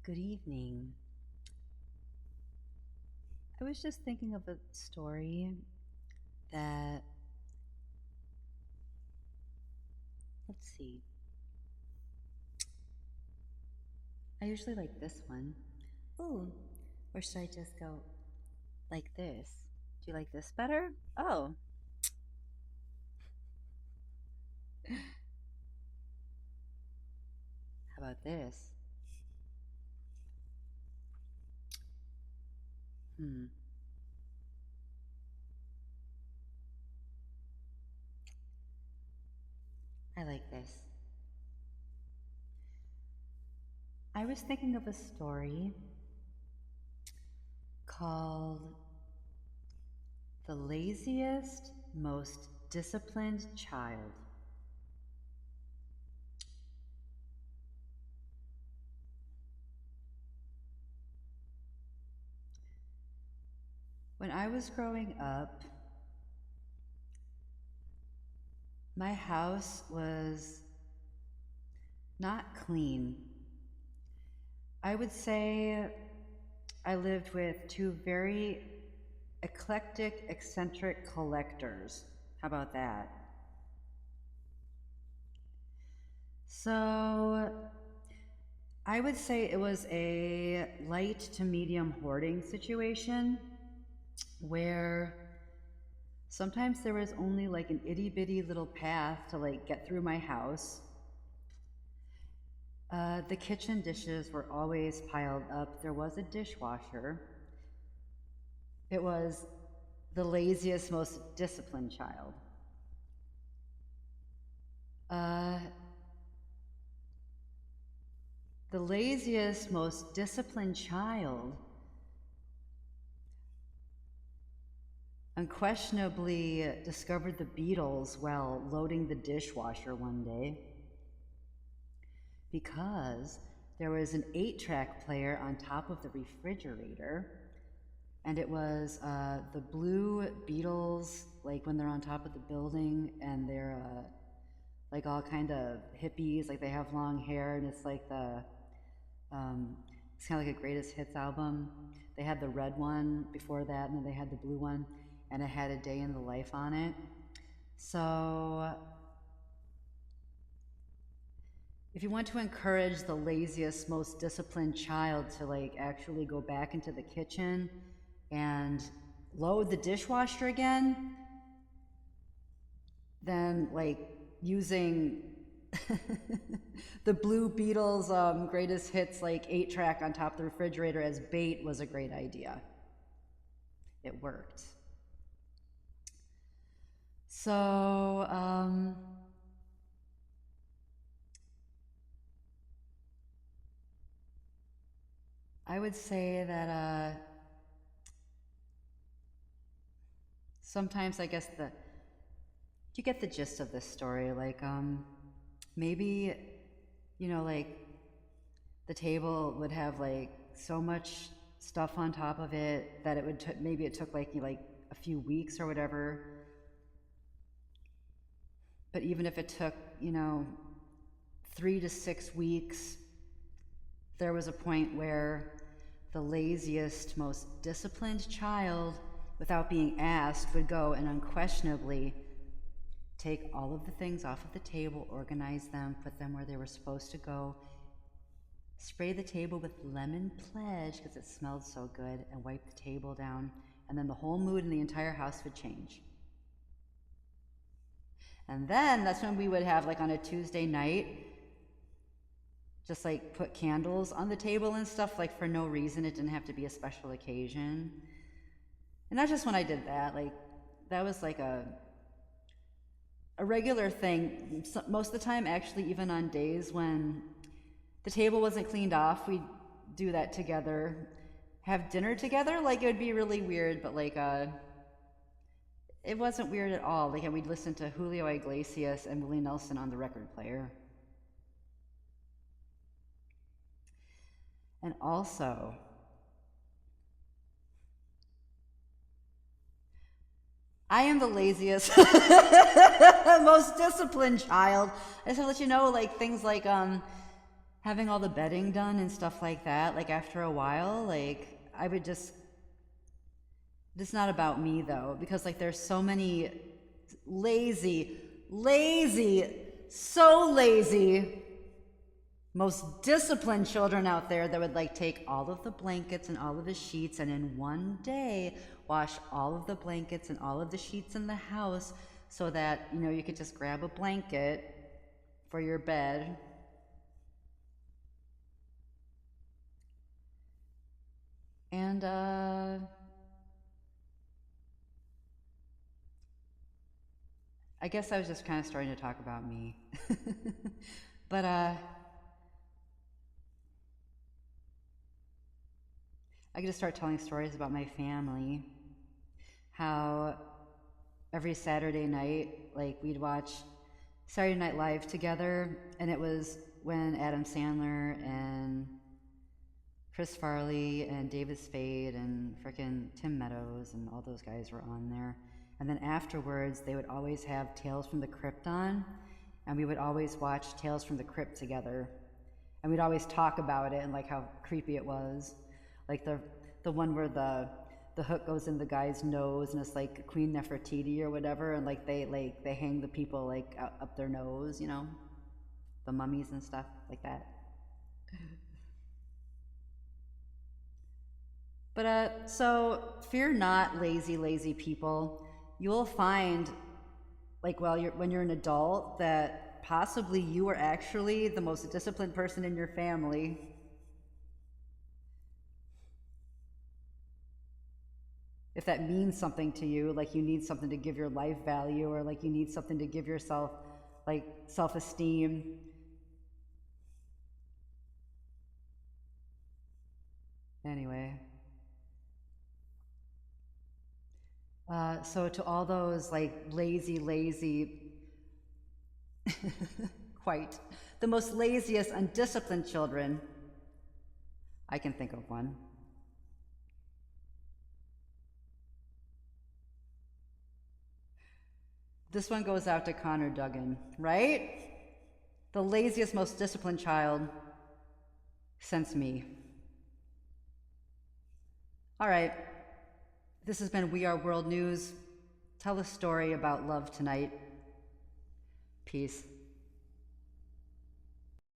Good evening. I was just thinking of a story that, let's see, I usually like this one. Ooh, or should I just go like this? Do you like this better? Oh, how about this? Hmm, I like this. I was thinking of a story called The Laziest, Most Disciplined Child. When I was growing up, my house was not clean. I would say I lived with two very eclectic, eccentric collectors. How about that? So I would say it was a light to medium hoarding situation where sometimes there was only like an itty bitty little path to like get through my house. The kitchen dishes were always piled up. There was a dishwasher. It was the laziest, most disciplined child. Uh, the laziest, most disciplined child unquestionably discovered the Beatles while loading the dishwasher one day because there was an 8-track player on top of the refrigerator, and it was the blue Beatles, like when they're on top of the building and they're like all kind of hippies, like they have long hair, and it's like um, it's kind of like a greatest hits album. They had the red one before that, and then they had the blue one, and it had a day in the life on it. So if you want to encourage the laziest, most disciplined child to like actually go back into the kitchen and load the dishwasher again, then like using the Blue Beatles greatest hits like 8-track on top of the refrigerator as bait was a great idea. It worked. So I would say that sometimes I guess you get the gist of this story. Like maybe like the table would have like so much stuff on top of it that it would maybe it took like a few weeks or whatever. But even if it took 3 to 6 weeks, there was a point where the laziest, most disciplined child, without being asked, would go and unquestionably take all of the things off of the table, organize them, put them where they were supposed to go, spray the table with lemon pledge because it smelled so good, and wipe the table down, and then the whole mood in the entire house would change. And then that's when we would have, like on a Tuesday night, just like put candles on the table and stuff, like for no reason. It didn't have to be a special occasion. And not just when I did that, like that was like a regular thing. Most of the time, actually, even on days when the table wasn't cleaned off, we'd do that together, have dinner together. Like it would be really weird, but like it wasn't weird at all. Like we'd listen to Julio Iglesias and Willie Nelson on the record player. And also, I am the laziest, most disciplined child. I just want to let you know, like things like having all the bedding done and stuff like that, like after a while, like I would just, it's not about me though, because like there's so many lazy, lazy, so lazy, most disciplined children out there that would like take all of the blankets and all of the sheets and in one day wash all of the blankets and all of the sheets in the house so that, you know, you could just grab a blanket for your bed. And I guess I was just kind of starting to talk about me. But I could just start telling stories about my family. How every Saturday night, like we'd watch Saturday Night Live together, and it was when Adam Sandler and Chris Farley and David Spade and frickin' Tim Meadows and all those guys were on there. And then afterwards, they would always have Tales from the Crypt on, and we would always watch Tales from the Crypt together. And we'd always talk about it and like how creepy it was. Like the one where the hook goes in the guy's nose and it's like Queen Nefertiti or whatever, and like they hang the people like up their nose, you know, the mummies and stuff like that. But so fear not, lazy, lazy people. You'll find, like, when you're an adult, that possibly you are actually the most disciplined person in your family. If that means something to you, like you need something to give your life value, or like you need something to give yourself, like, self-esteem. Anyway. So to all those like lazy, quite, the most laziest, undisciplined children, I can think of one. This one goes out to Connor Duggan, right? The laziest, most disciplined child since me. All right, this has been We Are World News. Tell a story about love tonight. Peace.